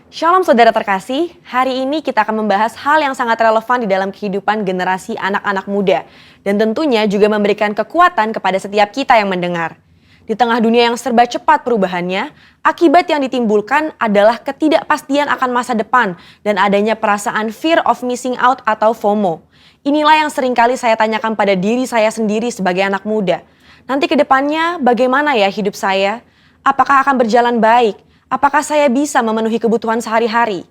Shalom saudara terkasih, hari ini kita akan membahas hal yang sangat relevan di dalam kehidupan generasi anak-anak muda. Dan tentunya juga memberikan kekuatan kepada setiap kita yang mendengar. Di tengah dunia yang serba cepat perubahannya, akibat yang ditimbulkan adalah ketidakpastian akan masa depan dan adanya perasaan fear of missing out atau FOMO. Inilah yang seringkali saya tanyakan pada diri saya sendiri sebagai anak muda. Nanti ke depannya bagaimana ya hidup saya? Apakah akan berjalan baik? Apakah saya bisa memenuhi kebutuhan sehari-hari?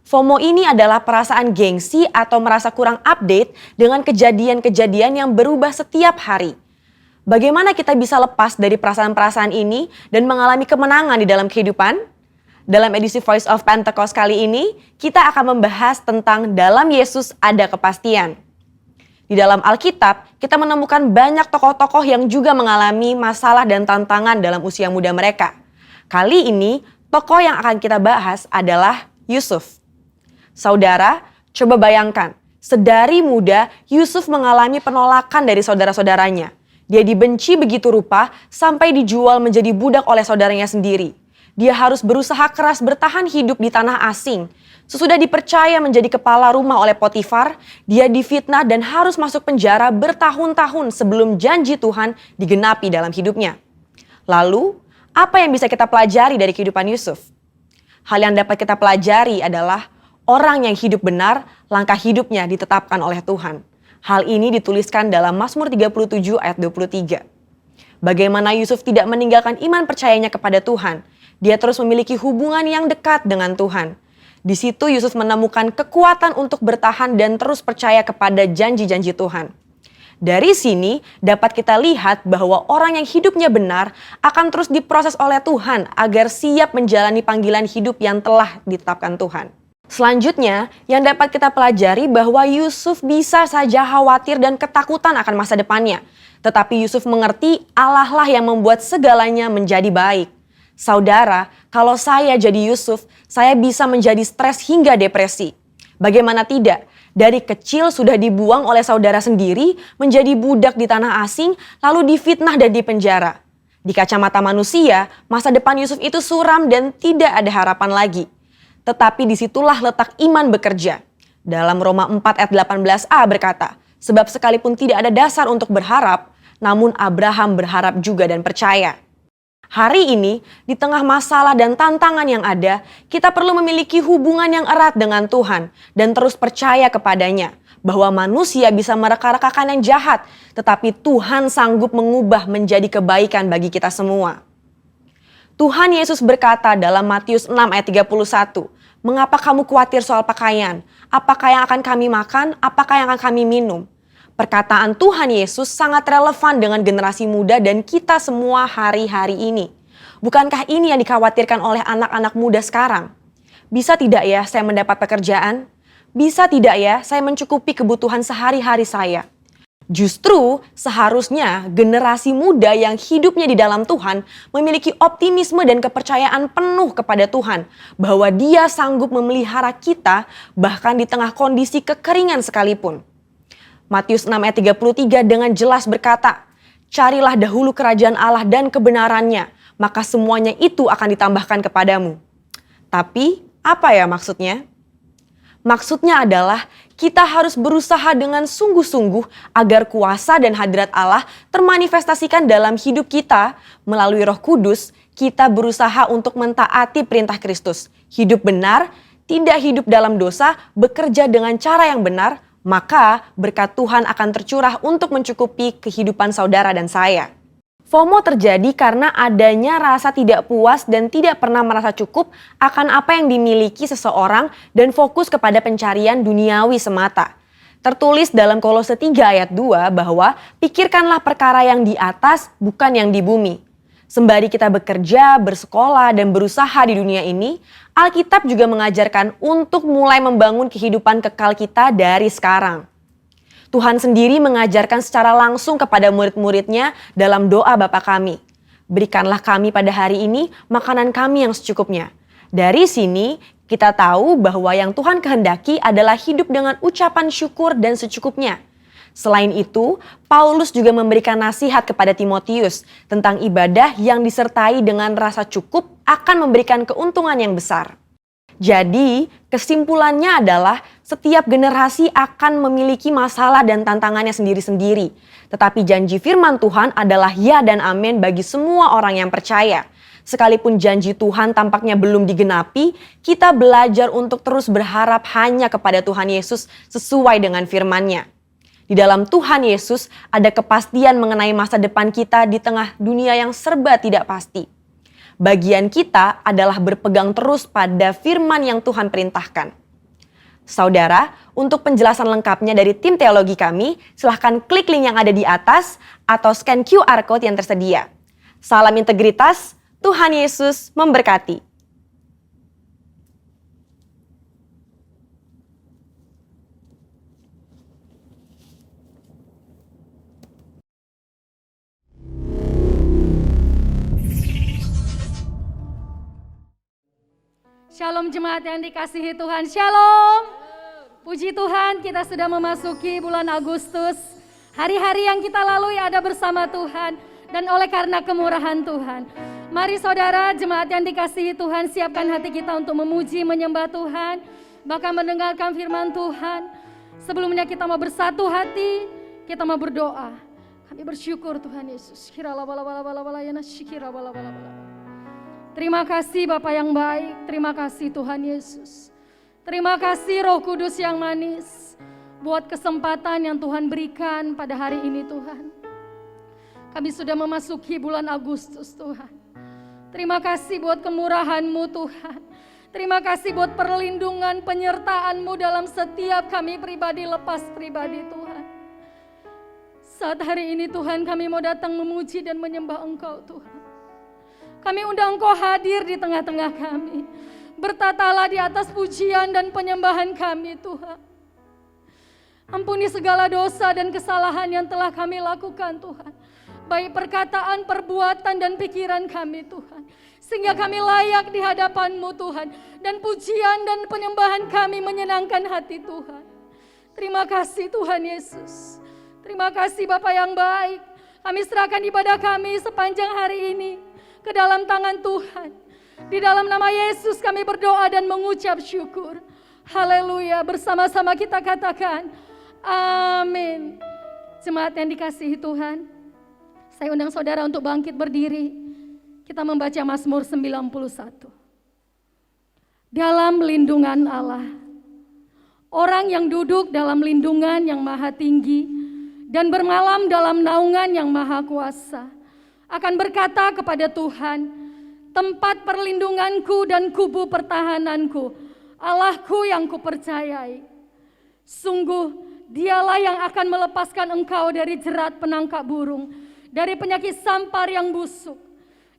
FOMO ini adalah perasaan gengsi atau merasa kurang update dengan kejadian-kejadian yang berubah setiap hari. Bagaimana kita bisa lepas dari perasaan-perasaan ini dan mengalami kemenangan di dalam kehidupan? Dalam edisi Voice of Pentecost kali ini, kita akan membahas tentang dalam Yesus ada kepastian. Di dalam Alkitab, kita menemukan banyak tokoh-tokoh yang juga mengalami masalah dan tantangan dalam usia muda mereka. Kali ini, tokoh yang akan kita bahas adalah Yusuf. Saudara, coba bayangkan, sedari muda Yusuf mengalami penolakan dari saudara-saudaranya. Dia dibenci begitu rupa sampai dijual menjadi budak oleh saudaranya sendiri. Dia harus berusaha keras bertahan hidup di tanah asing. Sesudah dipercaya menjadi kepala rumah oleh Potifar, dia difitnah dan harus masuk penjara bertahun-tahun sebelum janji Tuhan digenapi dalam hidupnya. Lalu, apa yang bisa kita pelajari dari kehidupan Yusuf? Hal yang dapat kita pelajari adalah orang yang hidup benar, langkah hidupnya ditetapkan oleh Tuhan. Hal ini dituliskan dalam Mazmur 37 ayat 23. Bagaimana Yusuf tidak meninggalkan iman percayanya kepada Tuhan. Dia terus memiliki hubungan yang dekat dengan Tuhan. Di situ Yusuf menemukan kekuatan untuk bertahan dan terus percaya kepada janji-janji Tuhan. Dari sini dapat kita lihat bahwa orang yang hidupnya benar akan terus diproses oleh Tuhan agar siap menjalani panggilan hidup yang telah ditetapkan Tuhan. Selanjutnya, yang dapat kita pelajari bahwa Yusuf bisa saja khawatir dan ketakutan akan masa depannya. Tetapi Yusuf mengerti Allah lah yang membuat segalanya menjadi baik. Saudara, kalau saya jadi Yusuf, saya bisa menjadi stres hingga depresi. Bagaimana tidak? Dari kecil sudah dibuang oleh saudara sendiri, menjadi budak di tanah asing, lalu difitnah dan dipenjara. Di kacamata manusia, masa depan Yusuf itu suram dan tidak ada harapan lagi. Tetapi disitulah letak iman bekerja. Dalam Roma 4 ayat 18a berkata, sebab sekalipun tidak ada dasar untuk berharap, namun Abraham berharap juga dan percaya. Hari ini, di tengah masalah dan tantangan yang ada, kita perlu memiliki hubungan yang erat dengan Tuhan dan terus percaya kepadanya bahwa manusia bisa mereka-rekakan yang jahat, tetapi Tuhan sanggup mengubah menjadi kebaikan bagi kita semua. Tuhan Yesus berkata dalam Matius 6 ayat 31, "Mengapa kamu khawatir soal pakaian? Apakah yang akan kami makan? Apakah yang akan kami minum?" Perkataan Tuhan Yesus sangat relevan dengan generasi muda dan kita semua hari-hari ini. Bukankah ini yang dikhawatirkan oleh anak-anak muda sekarang? Bisa tidak ya saya mendapat pekerjaan? Bisa tidak ya saya mencukupi kebutuhan sehari-hari saya? Justru seharusnya generasi muda yang hidupnya di dalam Tuhan memiliki optimisme dan kepercayaan penuh kepada Tuhan bahwa Dia sanggup memelihara kita bahkan di tengah kondisi kekeringan sekalipun. Matius 6 ayat 33 dengan jelas berkata, "Carilah dahulu kerajaan Allah dan kebenarannya, maka semuanya itu akan ditambahkan kepadamu." Tapi apa ya maksudnya? Maksudnya adalah kita harus berusaha dengan sungguh-sungguh agar kuasa dan hadirat Allah termanifestasikan dalam hidup kita. Melalui Roh Kudus, kita berusaha untuk mentaati perintah Kristus. Hidup benar, tidak hidup dalam dosa, bekerja dengan cara yang benar, maka berkat Tuhan akan tercurah untuk mencukupi kehidupan saudara dan saya. FOMO terjadi karena adanya rasa tidak puas dan tidak pernah merasa cukup akan apa yang dimiliki seseorang dan fokus kepada pencarian duniawi semata. Tertulis dalam Kolose 3 ayat 2 bahwa pikirkanlah perkara yang di atas bukan yang di bumi. Sembari kita bekerja, bersekolah, dan berusaha di dunia ini, Alkitab juga mengajarkan untuk mulai membangun kehidupan kekal kita dari sekarang. Tuhan sendiri mengajarkan secara langsung kepada murid-muridnya dalam doa Bapa kami. Berikanlah kami pada hari ini makanan kami yang secukupnya. Dari sini kita tahu bahwa yang Tuhan kehendaki adalah hidup dengan ucapan syukur dan secukupnya. Selain itu, Paulus juga memberikan nasihat kepada Timotius tentang ibadah yang disertai dengan rasa cukup akan memberikan keuntungan yang besar. Jadi, kesimpulannya adalah setiap generasi akan memiliki masalah dan tantangannya sendiri-sendiri. Tetapi janji firman Tuhan adalah ya dan amin bagi semua orang yang percaya. Sekalipun janji Tuhan tampaknya belum digenapi, kita belajar untuk terus berharap hanya kepada Tuhan Yesus sesuai dengan firman-Nya. Di dalam Tuhan Yesus ada kepastian mengenai masa depan kita di tengah dunia yang serba tidak pasti. Bagian kita adalah berpegang terus pada firman yang Tuhan perintahkan. Saudara, untuk penjelasan lengkapnya dari tim teologi kami, silahkan klik link yang ada di atas atau scan QR Code yang tersedia. Salam integritas, Tuhan Yesus memberkati. Shalom jemaat yang dikasihi Tuhan, shalom. Puji Tuhan, kita sudah memasuki bulan Agustus. Hari-hari yang kita lalui ada bersama Tuhan dan oleh karena kemurahan Tuhan. Mari saudara jemaat yang dikasihi Tuhan, siapkan hati kita untuk memuji, menyembah Tuhan, bahkan mendengarkan firman Tuhan. Sebelumnya kita mau bersatu hati, kita mau berdoa. Kami bersyukur Tuhan Yesus. Terima kasih Bapa yang baik, terima kasih Tuhan Yesus. Terima kasih Roh Kudus yang manis, buat kesempatan yang Tuhan berikan pada hari ini Tuhan. Kami sudah memasuki bulan Agustus Tuhan. Terima kasih buat kemurahan-Mu Tuhan. Terima kasih buat perlindungan penyertaan-Mu dalam setiap kami pribadi lepas pribadi Tuhan. Saat hari ini Tuhan kami mau datang memuji dan menyembah Engkau Tuhan. Kami undang Engkau hadir di tengah-tengah kami. Bertatalah di atas pujian dan penyembahan kami Tuhan. Ampuni segala dosa dan kesalahan yang telah kami lakukan Tuhan. Baik perkataan, perbuatan, dan pikiran kami Tuhan. Sehingga kami layak di hadapan-Mu Tuhan. Dan pujian dan penyembahan kami menyenangkan hati Tuhan. Terima kasih Tuhan Yesus. Terima kasih Bapa yang baik. Kami serahkan ibadah kami sepanjang hari ini ke dalam tangan Tuhan. Di dalam nama Yesus kami berdoa dan mengucap syukur. Haleluya. Bersama-sama kita katakan amin. Jemaat yang dikasihi Tuhan, saya undang saudara untuk bangkit berdiri. Kita membaca Mazmur 91. Dalam lindungan Allah, orang yang duduk dalam lindungan yang maha tinggi dan bermalam dalam naungan yang maha kuasa akan berkata kepada Tuhan, tempat perlindunganku dan kubu pertahananku, Allahku yang kupercayai. Sungguh dialah yang akan melepaskan engkau dari jerat penangkap burung, dari penyakit sampar yang busuk.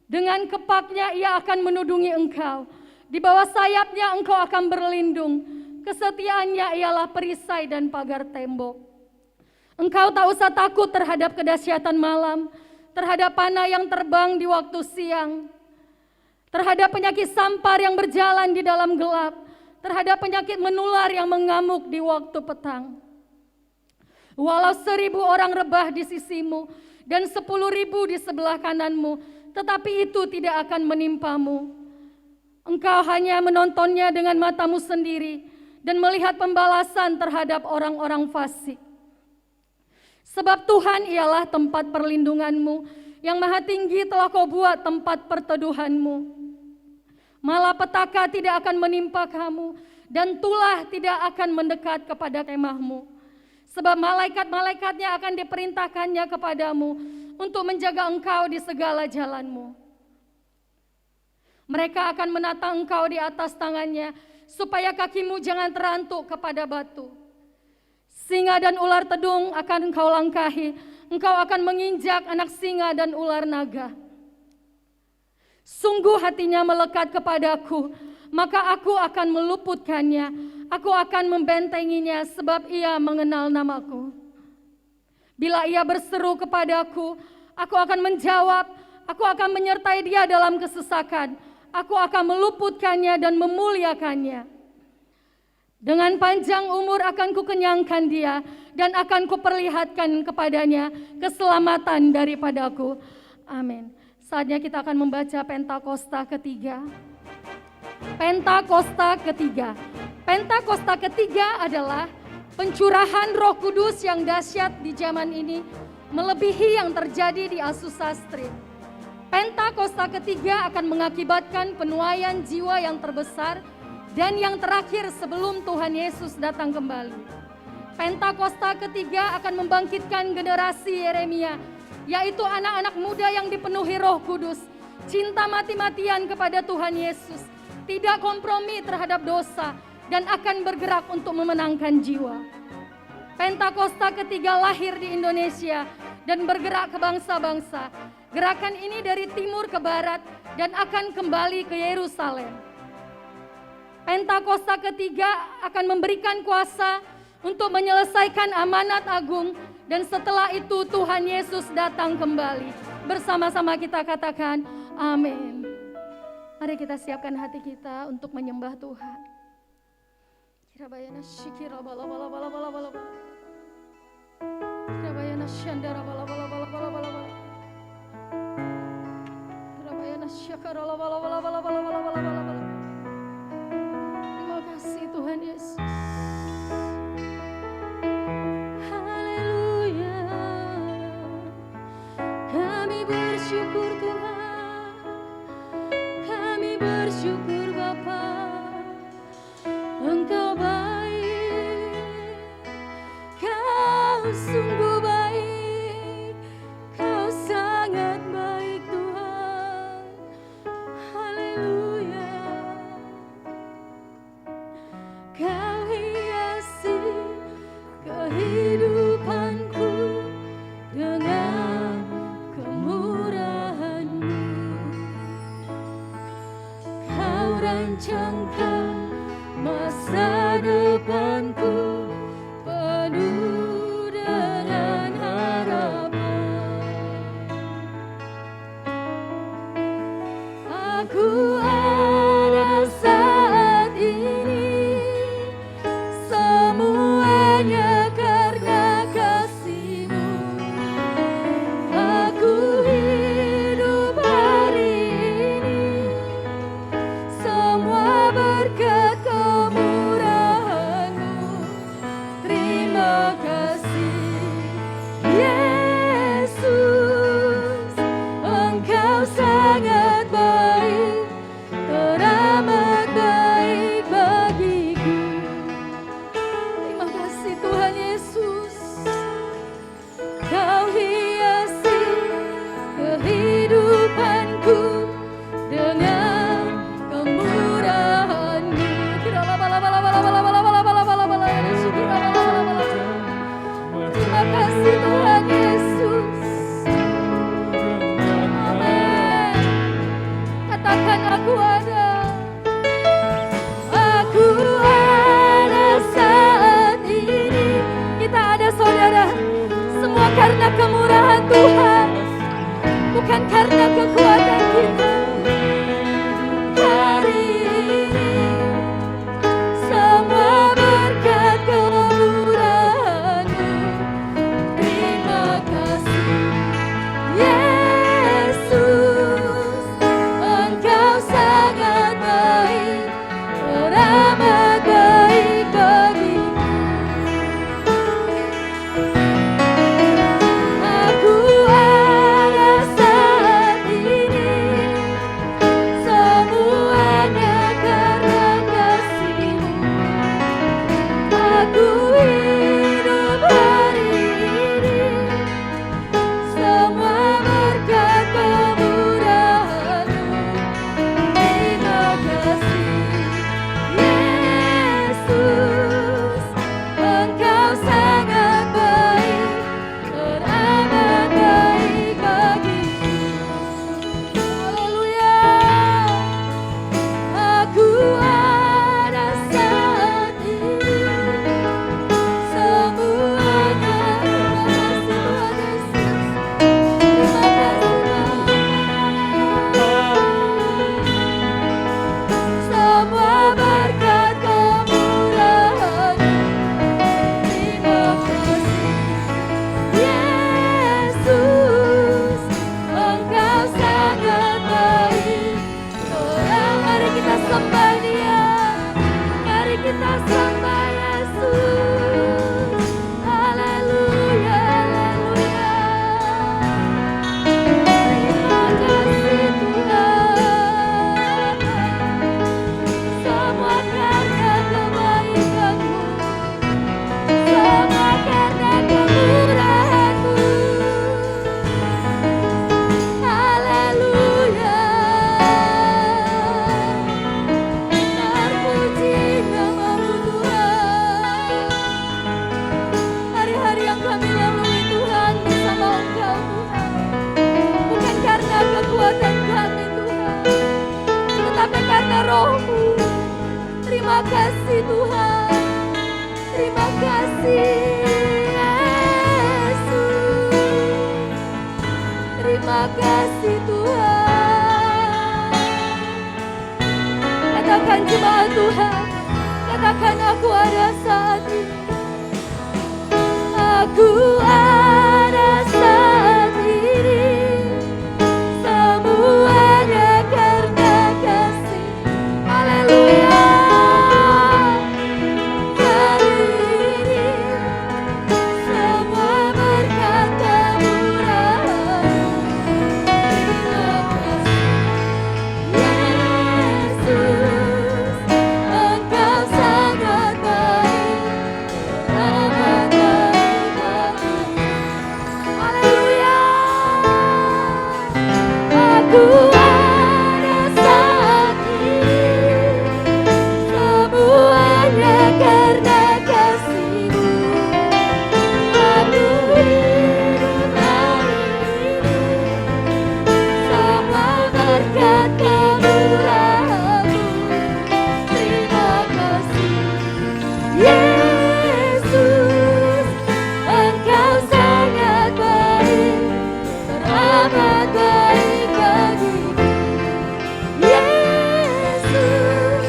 Dengan kepaknya ia akan menudungi engkau. Di bawah sayapnya engkau akan berlindung. Kesetiaannya ialah perisai dan pagar tembok. Engkau tak usah takut terhadap kedahsyatan malam, terhadap panah yang terbang di waktu siang, terhadap penyakit sampar yang berjalan di dalam gelap, terhadap penyakit menular yang mengamuk di waktu petang. Walau 1.000 orang rebah di sisimu dan 10.000 di sebelah kananmu, tetapi itu tidak akan menimpamu. Engkau hanya menontonnya dengan matamu sendiri dan melihat pembalasan terhadap orang-orang fasik. Sebab Tuhan ialah tempat perlindunganmu, yang maha tinggi telah kau buat tempat perteduhanmu. Malapetaka tidak akan menimpa kamu, dan tulah tidak akan mendekat kepada kemahmu. Sebab malaikat-malaikatnya akan diperintahkannya kepadamu untuk menjaga engkau di segala jalanmu. Mereka akan menata engkau di atas tangannya, supaya kakimu jangan terantuk kepada batu. Singa dan ular tedung akan engkau langkahi, engkau akan menginjak anak singa dan ular naga. Sungguh hatinya melekat kepadaku, maka aku akan meluputkannya, aku akan membentenginya sebab ia mengenal namaku. Bila ia berseru kepadaku, aku akan menjawab, aku akan menyertai dia dalam kesesakan, aku akan meluputkannya dan memuliakannya. Dengan panjang umur akan kukenyangkan dia dan akan kuperlihatkan kepadanya keselamatan daripadaku. Amin. Saatnya kita akan membaca Pentakosta ketiga. Pentakosta ketiga. Pentakosta ketiga adalah pencurahan Roh Kudus yang dahsyat di zaman ini, melebihi yang terjadi di Azusa Street. Pentakosta ketiga akan mengakibatkan penuaian jiwa yang terbesar dan yang terakhir sebelum Tuhan Yesus datang kembali. Pentakosta ketiga akan membangkitkan generasi Yeremia, yaitu anak-anak muda yang dipenuhi Roh Kudus, cinta mati-matian kepada Tuhan Yesus, tidak kompromi terhadap dosa, dan akan bergerak untuk memenangkan jiwa. Pentakosta ketiga lahir di Indonesia dan bergerak ke bangsa-bangsa. Gerakan ini dari timur ke barat dan akan kembali ke Yerusalem. Pentakosta ketiga akan memberikan kuasa untuk menyelesaikan amanat agung, dan setelah itu Tuhan Yesus datang kembali. Bersama-sama kita katakan amin. Mari kita siapkan hati kita untuk menyembah Tuhan. Kirabayana shikira bala bala bala bala bala bala. Kirabayana shandara bala bala bala bala bala bala. Kirabayana syakara bala bala bala bala bala bala bala bala. Terima kasih Tuhan Yesus. Haleluya. Kami bersyukur Tuhan. Kami bersyukur Bapa. Engkau baik, Kau sungguh baik, Kau sangat baik Tuhan. Haleluya. Kau hiasi kehidupanku dengan kemurahan-Mu. Kau rancangkan masa depanku penuh dengan harapan. Aku ada saat ini, semuanya karena kasih-Mu. Aku hidup hari ini, semua berkat kemurahan-Mu. Terima kasih Yesus, Engkau sangat baik, teramat baik bagiku. Terima kasih Tuhan Yesus, Kau hiasi kehidupanku dengan kemurahan-Mu. Terima kasih Tuhan Yesus. Amin. Katakan aku ada. Aku ada saat ini. Kita ada saudara. Semua karena kemurahan Tuhan, bukan karena kekuatan kita. Hari ini semua berkat kemurahan-Mu. Terima kasih Yesus, Engkau sangat baik, teramat baik bagiku. Aku ada saat ini, Terima kasih Tuhan. Terima kasih Yesus. Terima kasih Tuhan. Katakan jemaat Tuhan. Katakan aku ada saat ini. Aku ada saat ini. Semuanya karena kasih. Haleluya. Hari ini semua berkat kemurahan. Terima kasih Yesus, Engkau sangat baik, amat baik bagi. Haleluya. Aku ada saat ini, semuanya karena kasih-Mu. Aku hidup hari ini, semua berkat kemurahan-Mu. Terima kasih Yesus, Engkau sangat baik, teramat baik bagiku. Yesus,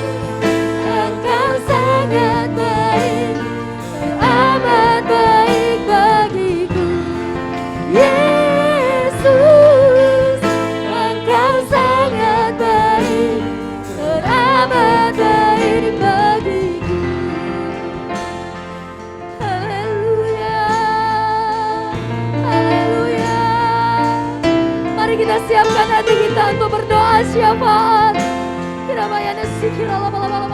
Engkau sangat baik, teramat baik bagiku. Yesus, Engkau sangat baik, teramat baik bagiku. Haleluya. Haleluya. Mari kita siapkan hati kita untuk berdoa syafaat. Kirabayana sikira lama-lama.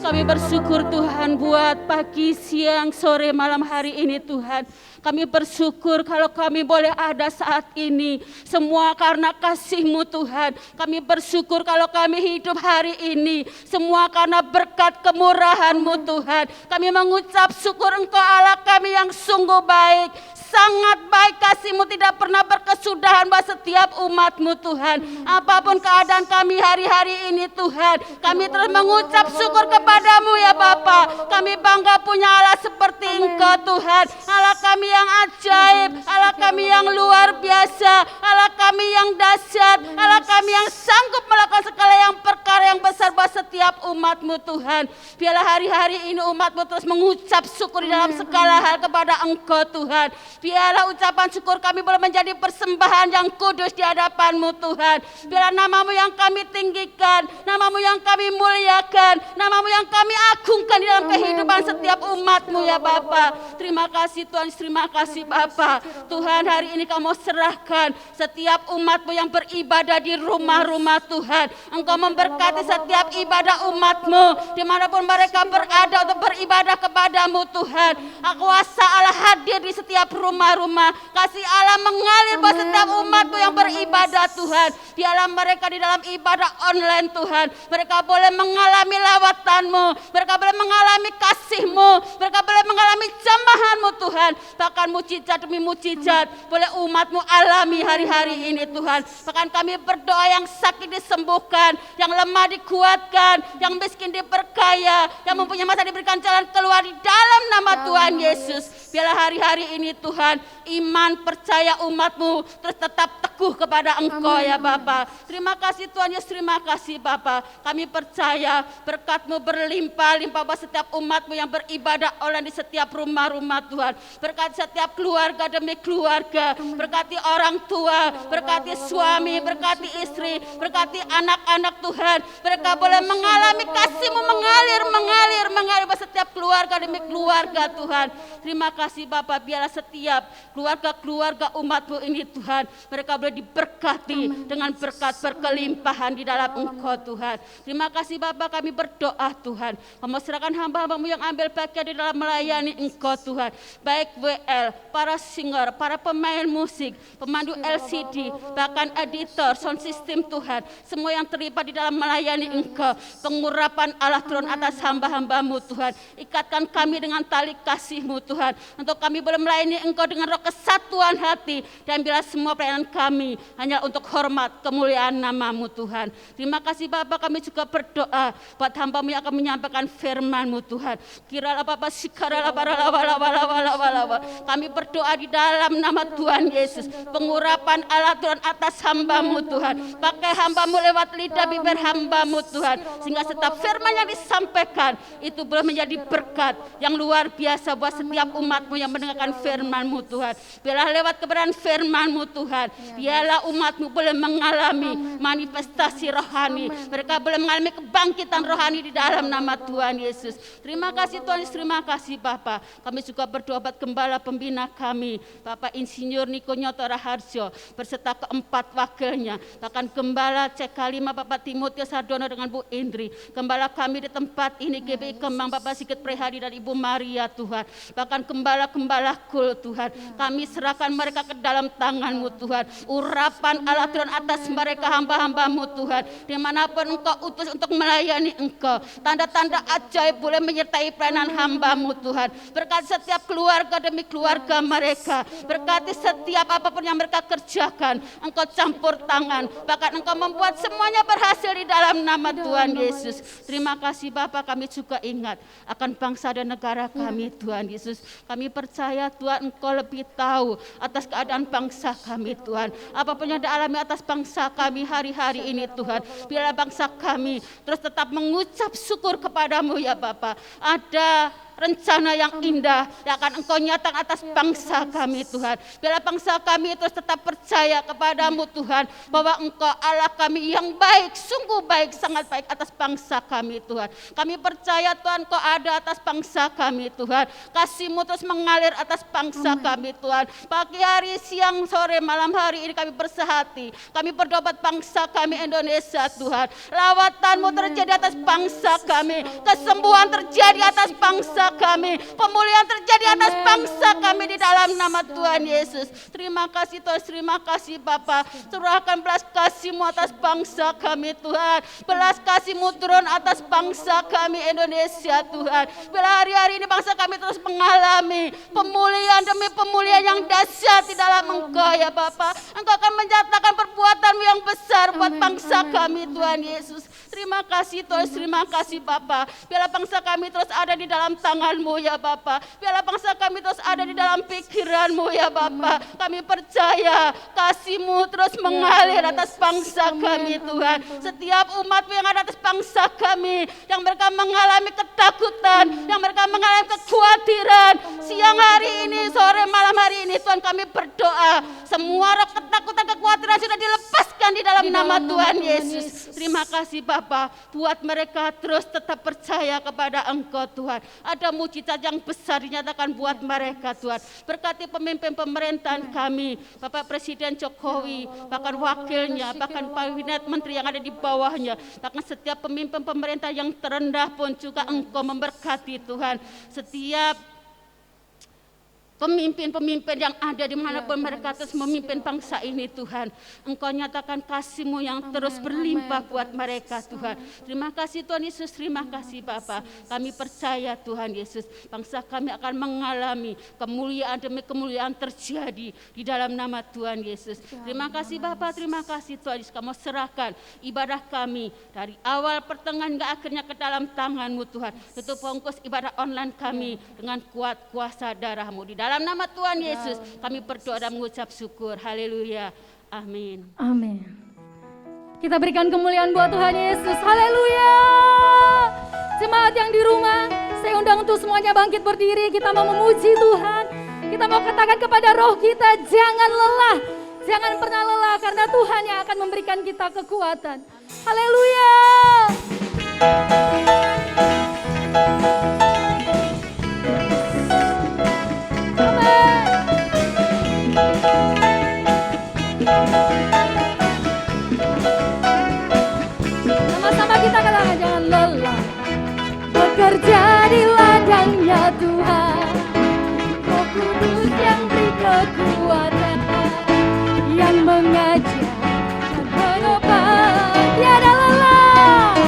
Kami bersyukur Tuhan buat pagi, siang, sore, malam hari ini Tuhan. Kami bersyukur kalau kami boleh ada saat ini. Semua karena kasih-Mu Tuhan. Kami bersyukur kalau kami hidup hari ini. Semua karena berkat kemurahan-Mu Tuhan. Kami mengucap syukur Engkau Allah kami yang sungguh baik. Sangat baik kasih-Mu tidak pernah berkesudahan buat setiap umat-Mu Tuhan. Apapun keadaan kami hari-hari ini Tuhan, kami terus mengucap syukur kepadamu ya Bapa. Kami bangga punya Allah seperti Engkau Tuhan. Allah kami yang ajaib, Allah kami yang luar biasa, Allah kami yang dahsyat, Allah kami yang sanggup melakukan segala yang perkara yang besar buat setiap umat-Mu Tuhan. Biarlah hari-hari ini umat-Mu terus mengucap syukur di dalam segala hal kepada Engkau Tuhan. Biarlah ucapan syukur kami boleh menjadi persembahan yang kudus di hadapan-Mu Tuhan. Biarlah nama-Mu yang kami tinggikan, nama-Mu yang kami muliakan, nama-Mu yang kami agungkan di dalam kehidupan setiap umat-Mu ya Bapa. Terima kasih Tuhan, terima kasih Bapa. Tuhan hari ini Kau mau serahkan setiap umat-Mu yang beribadah di rumah-rumah Tuhan. Engkau memberkati setiap ibadah umat-Mu dimanapun mereka berada untuk beribadah kepadamu Tuhan. Kuasa Allah hadir di setiap rumah-rumah. Kasih Allah mengalir buat setiap umat-Mu yang beribadah Tuhan. Biarlah mereka di dalam ibadah online Tuhan, mereka boleh mengalami lawatan-Mu, mereka boleh mengalami kasih-Mu, mereka boleh mengalami jamahan-Mu Tuhan. Bahkan mujizat demi mujizat boleh umat-Mu alami hari-hari ini Tuhan. Bahkan kami berdoa yang sakit disembuhkan, yang lemah dikuatkan, yang miskin diperkaya, yang mempunyai masa diberikan jalan keluar di dalam nama Tuhan Yesus. Biarlah hari-hari ini Tuhan, iman percaya umat-Mu terus tetap teguh kepada Engkau ya Bapa. Terima kasih Tuhan Yesus, terima kasih Bapa. Kami percaya berkat-Mu berlimpah-limpah buat setiap umat-Mu yang beribadah online di setiap rumah-rumah Tuhan. Berkati setiap keluarga demi keluarga, berkati orang tua, berkati suami, berkati istri, berkati anak-anak Tuhan. Mereka boleh mengalami kasih-Mu mengalir buat setiap keluarga demi keluarga Tuhan. Terima kasih Bapa, biarlah setiap keluarga umat-Mu ini Tuhan, mereka boleh diberkati dengan berkat berkelimpahan di dalam Engkau Tuhan. Terima kasih Bapa, kami berdoa Tuhan, Kamu serahkan hamba-hamba-Mu yang ambil bagian di dalam melayani Engkau Tuhan, baik WL, para singer, para pemain musik, pemandu LCD, bahkan editor, sound system Tuhan, semua yang terlibat di dalam melayani Engkau, pengurapan Allah turun atas hamba-hamba-Mu Tuhan, ikatkan kami dengan tali kasih-Mu Tuhan, untuk kami boleh melayani Engkau dengan roh kesatuan hati, dan bila semua pelayanan kami hanya untuk hormat kemuliaan nama-Mu Tuhan. Terima kasih Bapa, kami juga berdoa buat hamba-Mu yang akan menyampaikan firman-Mu Tuhan. Kiralah Bapa sikaralah baralawa, kami berdoa di dalam nama Tuhan Yesus, pengurapan Allah Tuhan atas hamba-Mu Tuhan, pakai hamba-Mu lewat lidah bibir hamba-Mu Tuhan, sehingga setiap firman yang disampaikan itu boleh menjadi berkat yang luar biasa buat setiap umat-Mu yang mendengarkan firman-Mu Tuhan. Biarlah lewat kebenaran firman-Mu Tuhan, biarlah umat-Mu boleh mengalami manifestasi rohani, mereka boleh mengalami kebangkitan rohani di dalam nama Tuhan Yesus. Terima kasih Tuhan, terima kasih Bapa. Kami juga berdoa buat gembala pembina kami, Bapak Insinyur Niko Nyoto Raharjo, berserta keempat wakilnya, bahkan gembala CK5 Bapak Timotius Hardono dengan Bu Indri, gembala kami di tempat ini GBI Kemang Bapak Sigit Prihadi dan Ibu Maria Tuhan, bahkan gembala-gembala kul Tuhan, kami serahkan mereka ke dalam tangan-Mu Tuhan, urapan Allah turun atas mereka hamba-hamba-Mu Tuhan, dimanapun Engkau utus untuk melayani Engkau, tanda-tanda ajaib boleh menyertai pelayanan hamba-Mu Tuhan, berkati setiap keluarga demi keluarga mereka, berkati setiap apapun yang mereka kerjakan, Engkau campur tangan, bahkan Engkau membuat semuanya berhasil di dalam nama Tuhan Yesus. Terima kasih Bapa, kami juga ingat akan bangsa dan negara kami Tuhan Yesus. Kami percaya Tuhan Engkau lebih tahu atas keadaan bangsa kami Tuhan. Apapun yang dialami atas bangsa kami hari-hari ini Tuhan, biarlah bangsa kami terus tetap mengucap syukur kepadamu ya Bapa. Ada rencana yang indah yang akan Engkau nyatakan atas bangsa kami Tuhan. Biarlah bangsa kami terus tetap percaya kepadamu Tuhan, bahwa Engkau Allah kami yang baik, sungguh baik, sangat baik atas bangsa kami Tuhan. Kami percaya Tuhan Engkau ada atas bangsa kami Tuhan. Kasih-Mu terus mengalir atas bangsa kami Tuhan. Pagi hari, siang, sore, malam hari ini kami bersehati, kami berdoa buat bangsa kami Indonesia Tuhan. Lawatan-Mu terjadi atas bangsa kami, kesembuhan terjadi atas bangsa kami, pemulihan terjadi atas bangsa kami di dalam nama Tuhan Yesus. Terima kasih Tuhan, terima kasih Bapa. Curahkan belas kasih-Mu atas bangsa kami Tuhan, belas kasih-Mu turun atas bangsa kami Indonesia Tuhan. Bila hari-hari ini bangsa kami terus mengalami pemulihan demi pemulihan yang dahsyat di dalam Engkau ya Bapa. Engkau akan menyatakan perbuatan-Mu yang besar buat bangsa kami Tuhan Yesus. Terima kasih Tuhan, terima kasih Bapa. Biarlah bangsa kami terus ada di dalam tangan-Mu ya Bapa. Biarlah bangsa kami terus ada di dalam pikiran-Mu ya Bapa. Kami percaya kasih-Mu terus mengalir atas bangsa kami Tuhan. Setiap umat-Mu yang ada atas bangsa kami, yang mereka mengalami ketakutan, yang mereka mengalami kekhawatiran, siang hari ini, sore malam hari ini Tuhan, kami berdoa semua roh ketakutan, kekhawatiran sudah dilepaskan di dalam nama Tuhan Yesus. Terima kasih Bapa, buat mereka terus tetap percaya kepada Engkau Tuhan. Ada mujizat yang besar dinyatakan buat mereka Tuhan. Berkati pemimpin pemerintahan kami, Bapak Presiden Jokowi, bahkan wakilnya, bahkan kabinet menteri yang ada di bawahnya, bahkan setiap pemimpin pemerintah yang terendah pun juga Engkau memberkati Tuhan. Setiap pemimpin-pemimpin yang ada di manapun mereka terus memimpin bangsa ini Tuhan, Engkau nyatakan kasih-Mu yang terus berlimpah buat mereka Tuhan. Terima kasih Tuhan Yesus, terima kasih Bapa. Kami percaya Tuhan Yesus, bangsa kami akan mengalami kemuliaan demi kemuliaan terjadi di dalam nama Tuhan Yesus. Terima kasih Bapa, terima kasih Tuhan Yesus. Kamu serahkan ibadah kami dari awal pertengahan hingga akhirnya ke dalam tangan-Mu Tuhan. Tutup bungkus ibadah online kami dengan kuat kuasa darah-Mu. Di dalam nama Tuhan Yesus kami berdoa dan mengucap syukur. Haleluya. Amin. Amin. Kita berikan kemuliaan buat Tuhan Yesus. Haleluya. Jemaat yang di rumah, saya undang untuk semuanya bangkit berdiri. Kita mau memuji Tuhan. Kita mau katakan kepada roh kita, jangan lelah. Jangan pernah lelah, karena Tuhan yang akan memberikan kita kekuatan. Haleluya. bekerja di ladangnya Tuhan. Roh Kudus yang beri kekuatan, yang mengajar dan menopang tiada lelah.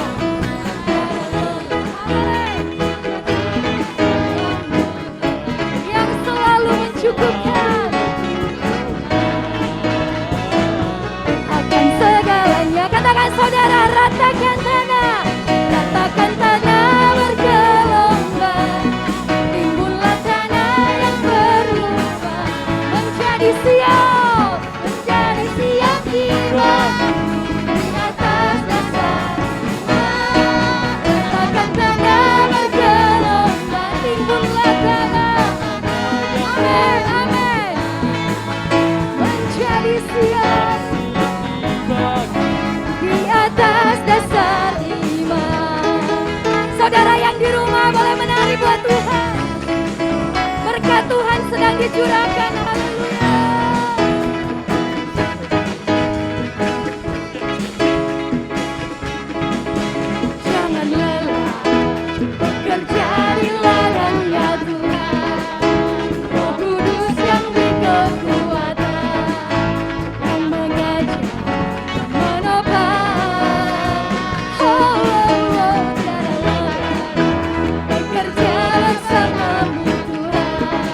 Yang selalu mencukupkan akan segalanya. Katakan saudara, ratakan tanah, ratakan tanah bergelombang. Timbullah tanah yang berlubang, menjadi siap tiba di atas dasar iman. Ratakan tanah bergelombang, timbullah tanah, amin, amin, menjadi siap di atas dasar iman. Saudara yang di rumah boleh menari buat Tuhan. Berkat Tuhan sedang dicurahkan. Haleluya. Jangan lelah bekerja di ladangnya Tuhan. Roh Kudus yang beri kekuatan, yang mengajar dan menopang. Tiada lelah bekerja bersamamu Tuhan,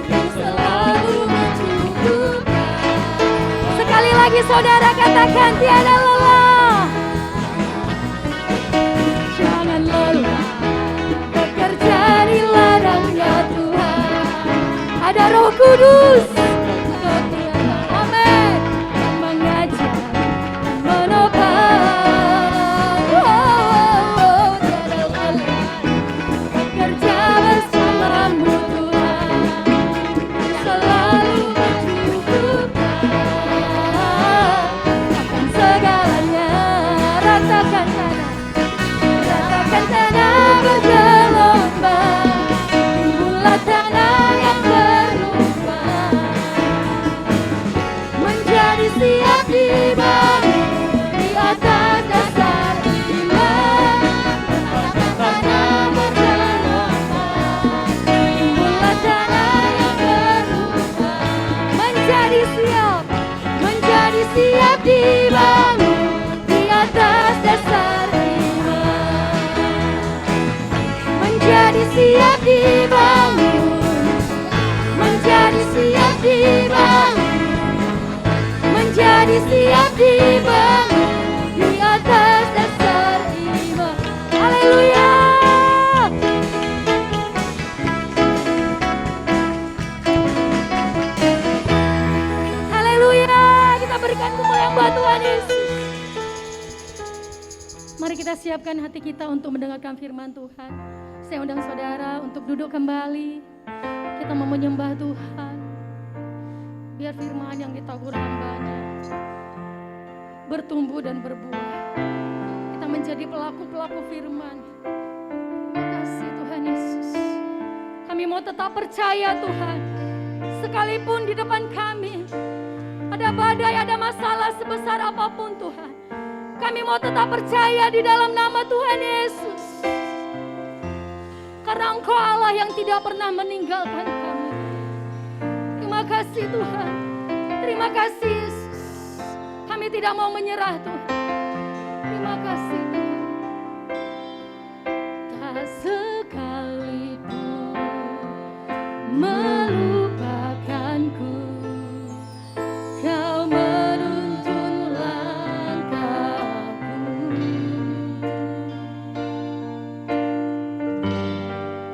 yang selalu mencukupkan. Sekali lagi saudara katakan, tiada lelah. Jangan lelah bekerja di ladangnya Tuhan. Ada Roh Kudus, amin, yang mengajar dan menopang. Tiada lelah bekerja bersamamu Tuhan, yang selalu mencukupkan akan segalanya. Ratakan tanah bergelombang, timbullah tanah yang berlubang, menjadi siap dibangun di atas dasar iman. Ratakan tanah bergelombang, timbullah tanah yang berlubang, menjadi siap dibangun di atas dasar iman. Menjadi siap dibangun, menjadi siap dibangun, menjadi siap dibangun di atas dasar iman. Haleluya. Haleluya. Kita berikan kemuliaan buat Tuhan Yesus. Mari kita siapkan hati kita untuk mendengarkan firman Tuhan. Saya undang saudara untuk duduk kembali. Kita mau menyembah Tuhan. Biar firman yang ditabur hamba-Nya bertumbuh dan berbuah. Kita menjadi pelaku-pelaku firman. Terima kasih Tuhan Yesus. Kami mau tetap percaya Tuhan. Sekalipun di depan kami ada badai, ada masalah sebesar apapun Tuhan, kami mau tetap percaya di dalam nama Tuhan Yesus. Karena Engkau Allah yang tidak pernah meninggalkan kami. Terima kasih Tuhan. Terima kasih Yesus. Kami tidak mau menyerah Tuhan. Terima kasih Tuhan. Tak sekalipun melupakanku, Kau menuntun langkahku.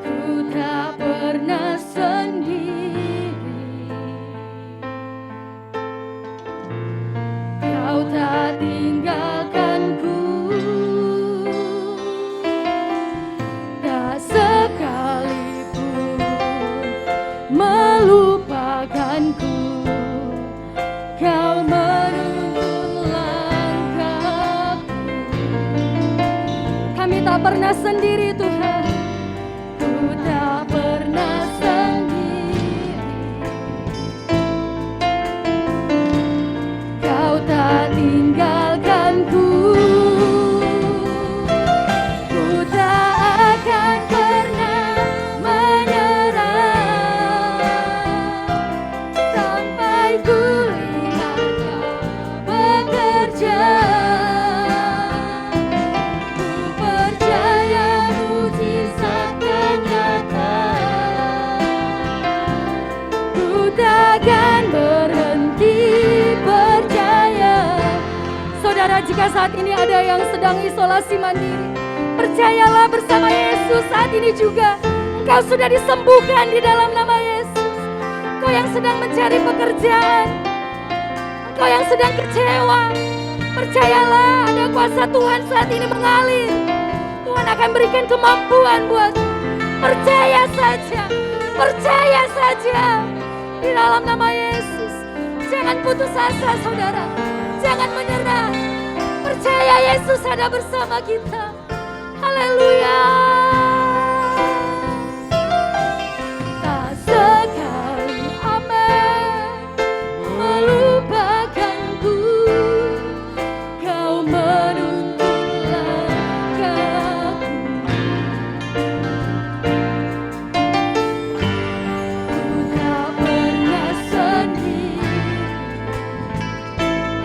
Ku tak pernah sendiri, Kau tak tinggalkanku. Tak sekalipun melupakanku, Kau menuntun langkahku. Kami tak pernah sendiri Tuhan. Ku tak pernah sendiri, Kau tak tinggalkanku. Ku tak akan jika saat ini ada yang sedang isolasi mandiri, percayalah bersama Yesus saat ini juga engkau sudah disembuhkan di dalam nama Yesus. Engkau yang sedang mencari pekerjaan, engkau yang sedang kecewa, percayalah ada kuasa Tuhan saat ini mengalir. Tuhan akan berikan kemampuan buatmu. Percaya saja, percaya saja di dalam nama Yesus. Jangan putus asa saudara, jangan menyerah. Percaya Yesus ada bersama kita. Haleluya. Tak sekali amin melupakanku, kau menuntun langkahku. Ku tak pernah sendiri.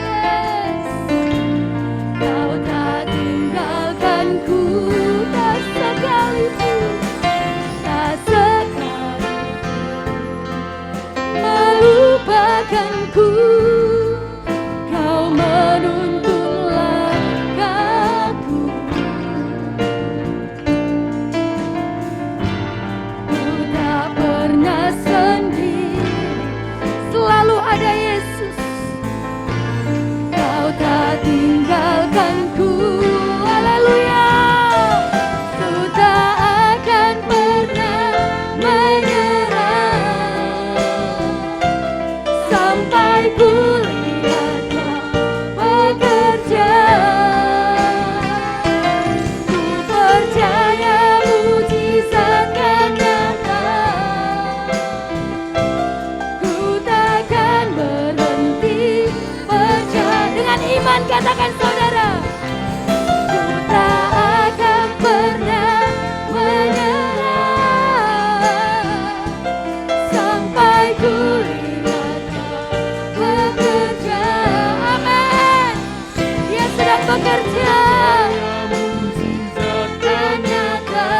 Yes. Kau tak tinggalkanku, tak sekalipun, tak sekalipun melupakanku. Kau menuntun langkahku. Ku tak pernah sendiri, selalu ada Yesus. Kau tak tinggalkanku, haleluya. Ku tak akan pernah menyerah sampai ku lihat Kau bekerja. Ku percaya mujizat akan datang. Ku takkan berhenti percaya. Dengan iman katakan saudara, ku tak akan pernah menyerah sampai ku lihat Kau bekerja. Amin. Dia sedang bekerja. Mujizat nyata.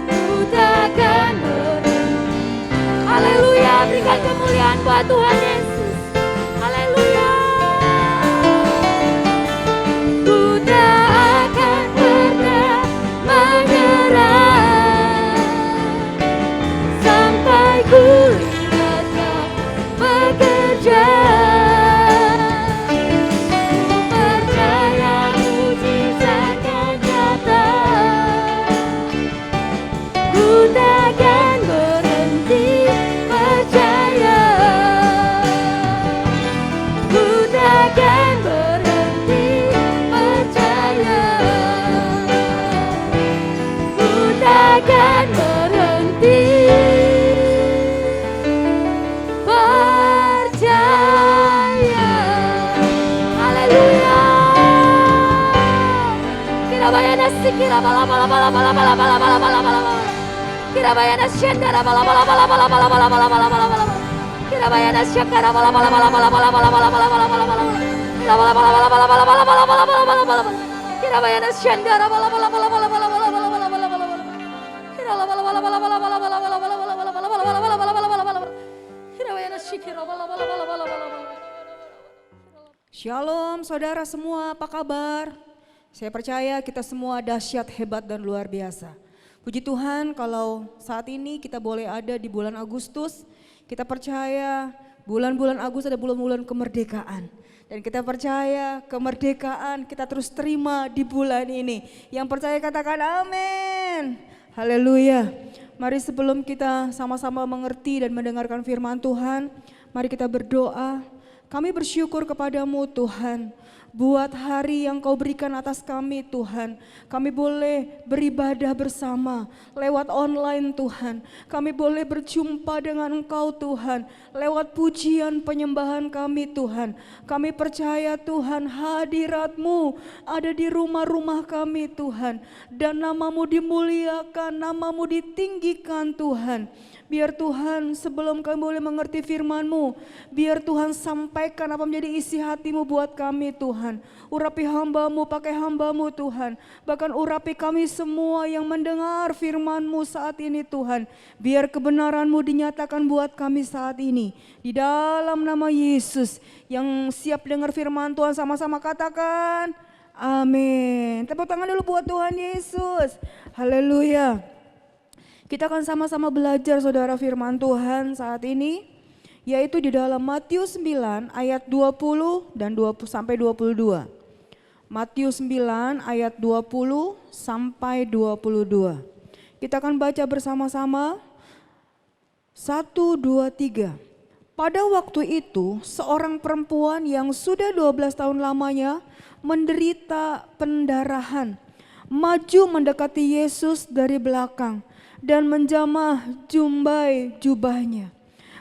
Ku takkan berhenti. Haleluya, berikan kemuliaan buat Tuhan Yesus. Haleluya. Ku tak akan pernah menyerah sampai ku lihat Kau bekerja. Ku percaya mujizat akan datang. Ku takkan berhenti percaya. Ku takkan berhenti percaya. Ku takkan berhenti percaya. Haleluya. Kirabayana sikira bala bala bala bala bala bala bala bala bala. Kirabayana syandara bala bala bala bala bala bala bala bala bala bala. Kirabayana syakara bala bala bala bala bala bala bala bala bala bala bala. Kira bala bala bala bala bala bala bala bala bala bala bala. Kirabayana syandara bala bala bala bala bala bala bala bala bala bala bala. Kira bala bala bala bala bala bala bala bala bala bala bala bala bala bala bala bala bala bala. Kirabayana syikira bala bala bala bala bala bala. Shalom saudara semua, apa kabar? Saya percaya kita semua dahsyat, hebat dan luar biasa. Puji Tuhan kalau saat ini kita boleh ada di bulan Agustus. Kita percaya bulan-bulan Agustus ada bulan-bulan kemerdekaan. Dan kita percaya kemerdekaan kita terus terima di bulan ini. Yang percaya katakan amin. Haleluya. Mari sebelum kita sama-sama mengerti dan mendengarkan firman Tuhan, mari kita berdoa. Kami bersyukur kepadamu Tuhan, buat hari yang Kau berikan atas kami Tuhan. Kami boleh beribadah bersama lewat online Tuhan. Kami boleh berjumpa dengan Engkau Tuhan lewat pujian penyembahan kami Tuhan. Kami percaya Tuhan hadirat-Mu ada di rumah-rumah kami Tuhan. Dan nama-Mu dimuliakan, nama-Mu ditinggikan Tuhan. Biar Tuhan sebelum kami boleh mengerti firman-Mu, biar Tuhan sampaikan apa menjadi isi hati-Mu buat kami Tuhan. Urapi hamba-Mu, pakai hamba-Mu Tuhan. Bahkan urapi kami semua yang mendengar firman-Mu saat ini Tuhan. Biar kebenaran-Mu dinyatakan buat kami saat ini. Di dalam nama Yesus, yang siap dengar firman Tuhan sama-sama katakan amin. Tepuk tangan dulu buat Tuhan Yesus. Haleluya. Kita akan sama-sama belajar saudara firman Tuhan saat ini. Yaitu di dalam Matius 9 ayat 20 dan 20 sampai 22. Matius 9 ayat 20 sampai 22. Kita akan baca bersama-sama. 1, 2, 3. Pada waktu itu seorang perempuan yang sudah 12 tahun lamanya menderita pendarahan, maju mendekati Yesus dari belakang dan menjamah jumbai jubahnya.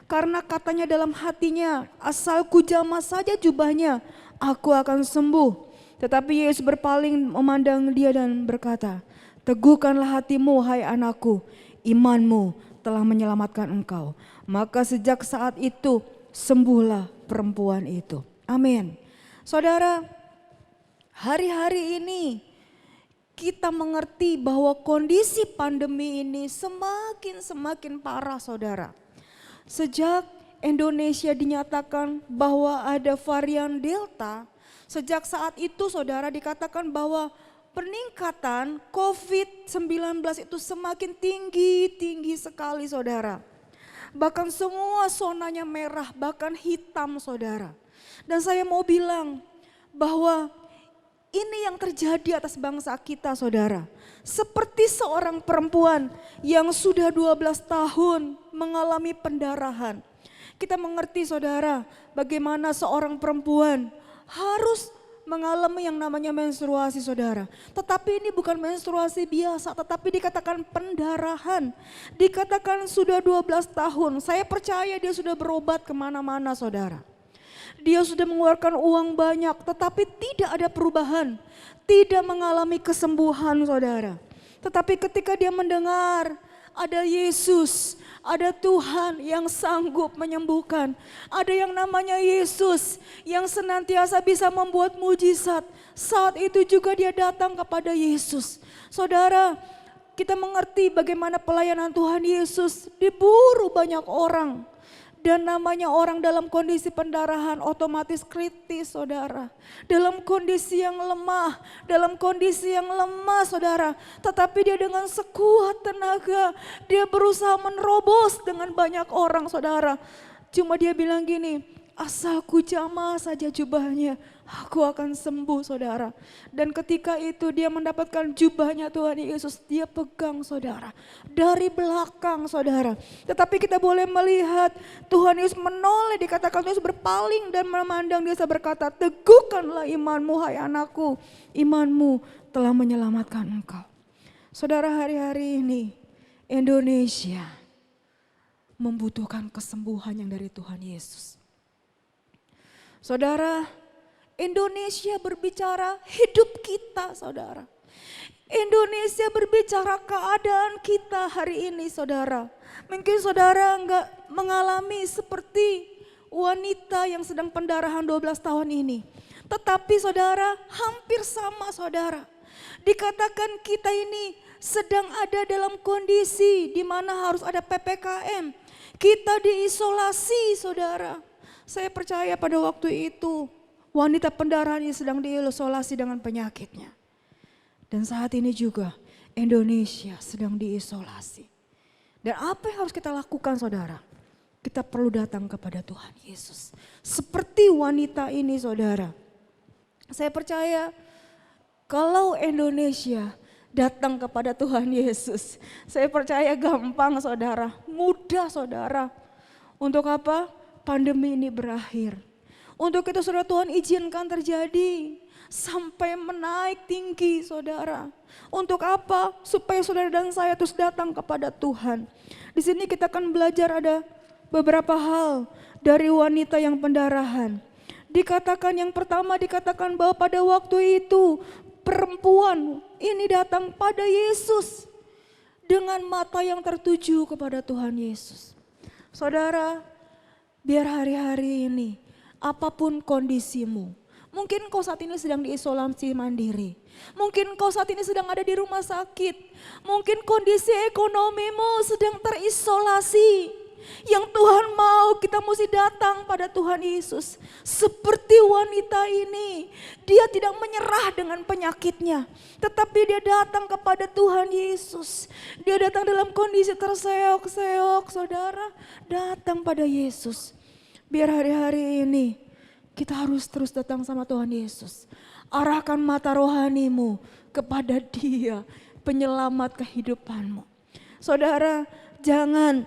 Karena katanya dalam hatinya, asal kujamah saja jubahnya, aku akan sembuh. Tetapi Yesus berpaling memandang dia dan berkata, teguhkanlah hatimu hai anakku, imanmu telah menyelamatkan engkau. Maka sejak saat itu sembuhlah perempuan itu. Amin. Saudara, hari-hari ini kita mengerti bahwa kondisi pandemi ini semakin parah saudara. Sejak Indonesia dinyatakan bahwa ada varian Delta, sejak saat itu saudara dikatakan bahwa peningkatan COVID-19 itu semakin tinggi sekali saudara. Bahkan semua zonanya merah, bahkan hitam saudara. Dan saya mau bilang bahwa ini yang terjadi atas bangsa kita saudara. Seperti seorang perempuan yang sudah 12 tahun mengalami pendarahan. Kita mengerti saudara bagaimana seorang perempuan harus mengalami yang namanya menstruasi saudara. Tetapi ini bukan menstruasi biasa, tetapi dikatakan pendarahan. Dikatakan sudah 12 tahun, saya percaya dia sudah berobat kemana-mana saudara. Dia sudah mengeluarkan uang banyak tetapi tidak ada perubahan. Tidak mengalami kesembuhan saudara. Tetapi ketika dia mendengar ada Yesus, ada Tuhan yang sanggup menyembuhkan. Ada yang namanya Yesus yang senantiasa bisa membuat mujizat. Saat itu juga dia datang kepada Yesus. Saudara, kita mengerti bagaimana pelayanan Tuhan Yesus diburu banyak orang. Dan namanya orang dalam kondisi pendarahan otomatis kritis saudara. Dalam kondisi yang lemah, saudara. Tetapi dia dengan sekuat tenaga, dia berusaha menerobos dengan banyak orang saudara. Cuma dia bilang gini, asal ku jamah saja jubahnya, aku akan sembuh saudara. Dan ketika itu dia mendapatkan jubahnya Tuhan Yesus, dia pegang saudara. Dari belakang saudara. Tetapi kita boleh melihat Tuhan Yesus menoleh, dikatakan Yesus berpaling dan memandang dia berkata, teguhkanlah imanmu hai anakku, imanmu telah menyelamatkan engkau. Saudara, hari-hari ini Indonesia membutuhkan kesembuhan yang dari Tuhan Yesus. Saudara, Indonesia berbicara hidup kita saudara. Indonesia berbicara keadaan kita hari ini saudara. Mungkin saudara enggak mengalami seperti wanita yang sedang pendarahan 12 tahun ini. Tetapi saudara hampir sama saudara. Dikatakan kita ini sedang ada dalam kondisi di mana harus ada PPKM. Kita diisolasi saudara. Saya percaya pada waktu itu wanita pendarahan ini sedang diisolasi dengan penyakitnya. Dan saat ini juga Indonesia sedang diisolasi. Dan apa yang harus kita lakukan saudara? Kita perlu datang kepada Tuhan Yesus. Seperti wanita ini saudara. Saya percaya kalau Indonesia datang kepada Tuhan Yesus. Saya percaya gampang saudara, mudah saudara. Untuk apa? Pandemi ini berakhir. Untuk itu saudara Tuhan izinkan terjadi sampai menaik tinggi saudara. Untuk apa? Supaya saudara dan saya terus datang kepada Tuhan. Di sini kita akan belajar ada beberapa hal dari wanita yang pendarahan. Dikatakan yang pertama dikatakan bahwa pada waktu itu perempuan ini datang pada Yesus dengan mata yang tertuju kepada Tuhan Yesus. Saudara, biar hari-hari ini apapun kondisimu, Mungkin kau saat ini sedang diisolasi mandiri. Mungkin kau saat ini sedang ada di rumah sakit. Mungkin kondisi ekonomimu sedang terisolasi. Yang Tuhan mau kita mesti datang pada Tuhan Yesus. Seperti wanita ini, dia tidak menyerah dengan penyakitnya. Tetapi dia datang kepada Tuhan Yesus. Dia datang dalam kondisi terseok-seok, saudara. Datang pada Yesus. Biar hari-hari ini kita harus terus datang sama Tuhan Yesus. Arahkan mata rohanimu kepada Dia, penyelamat kehidupanmu. Saudara, jangan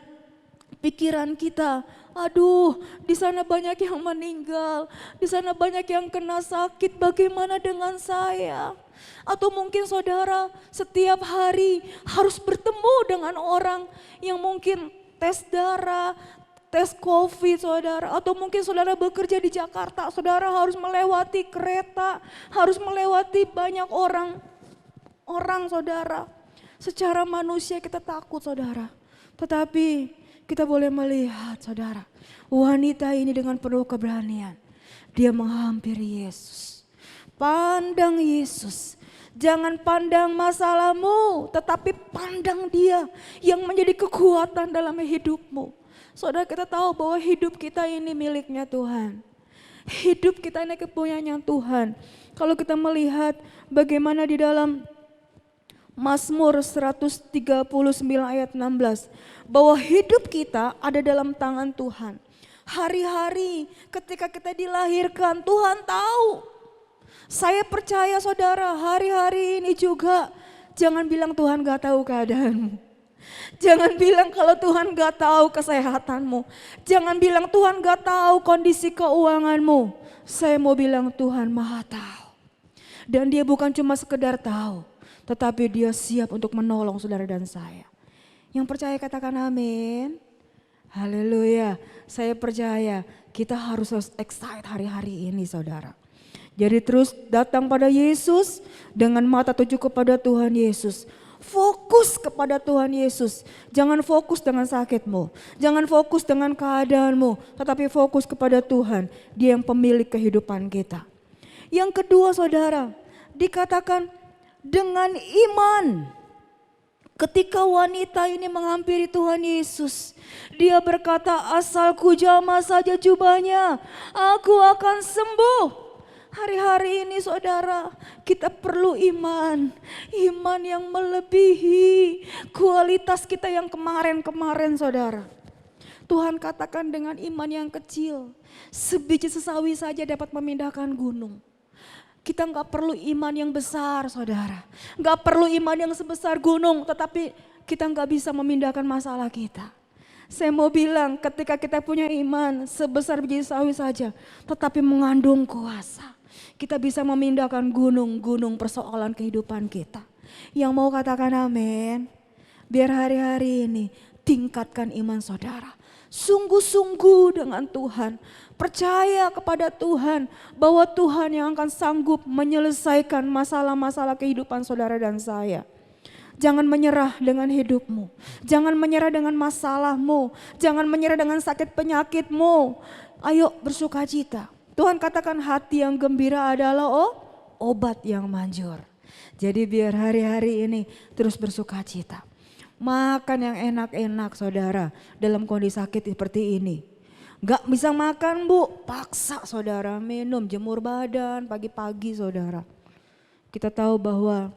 pikiran kita, aduh di sana banyak yang meninggal, di sana banyak yang kena sakit, bagaimana dengan saya? Atau mungkin saudara setiap hari harus bertemu dengan orang yang mungkin tes darah, tes COVID saudara, atau mungkin saudara bekerja di Jakarta, saudara harus melewati kereta, harus melewati banyak orang saudara. Secara manusia kita takut saudara, tetapi kita boleh melihat saudara, wanita ini dengan penuh keberanian, dia menghampiri Yesus. Pandang Yesus, jangan pandang masalahmu, tetapi pandang Dia yang menjadi kekuatan dalam hidupmu. Saudara, kita tahu bahwa hidup kita ini miliknya Tuhan. Hidup kita ini kepunyaan Tuhan. Kalau kita melihat bagaimana di dalam Mazmur 139 ayat 16. Bahwa hidup kita ada dalam tangan Tuhan. Hari-hari ketika kita dilahirkan Tuhan tahu. Saya percaya saudara, hari-hari ini juga jangan bilang Tuhan gak tahu keadaanmu. Jangan bilang kalau Tuhan gak tahu kesehatanmu. Jangan bilang Tuhan gak tahu kondisi keuanganmu. Saya mau bilang Tuhan Maha tahu. Dan Dia bukan cuma sekedar tahu, tetapi Dia siap untuk menolong saudara dan saya. Yang percaya katakan amin. Haleluya. Saya percaya kita harus excited hari-hari ini saudara. Jadi terus datang pada Yesus dengan mata tuju kepada Tuhan Yesus. Fokus kepada Tuhan Yesus. Jangan fokus dengan sakitmu. Jangan fokus dengan keadaanmu. Tetapi fokus kepada Tuhan. Dia yang pemilik kehidupan kita. Yang kedua saudara, dikatakan dengan iman. Ketika wanita ini menghampiri Tuhan Yesus, dia berkata, asalku jamah saja jubahnya, aku akan sembuh. Hari-hari ini saudara, kita perlu iman. Iman yang melebihi kualitas kita yang kemarin-kemarin saudara. Tuhan katakan dengan iman yang kecil, sebiji sesawi saja dapat memindahkan gunung. Kita nggak perlu iman yang besar saudara. Nggak perlu iman yang sebesar gunung, tetapi kita nggak bisa memindahkan masalah kita. Saya mau bilang ketika kita punya iman sebesar biji sawi saja, tetapi mengandung kuasa. Kita bisa memindahkan gunung-gunung persoalan kehidupan kita. Yang mau katakan amin, biar hari-hari ini tingkatkan iman saudara. Sungguh-sungguh dengan Tuhan. Percaya kepada Tuhan bahwa Tuhan yang akan sanggup menyelesaikan masalah-masalah kehidupan saudara dan saya. Jangan menyerah dengan hidupmu. Jangan menyerah dengan masalahmu. Jangan menyerah dengan sakit penyakitmu. Ayo bersukacita. Tuhan katakan hati yang gembira adalah obat yang manjur. Jadi biar hari-hari ini terus bersukacita. Makan yang enak-enak saudara dalam kondisi sakit seperti ini. Gak bisa makan bu, paksa saudara minum, jemur badan pagi-pagi saudara. Kita tahu bahwa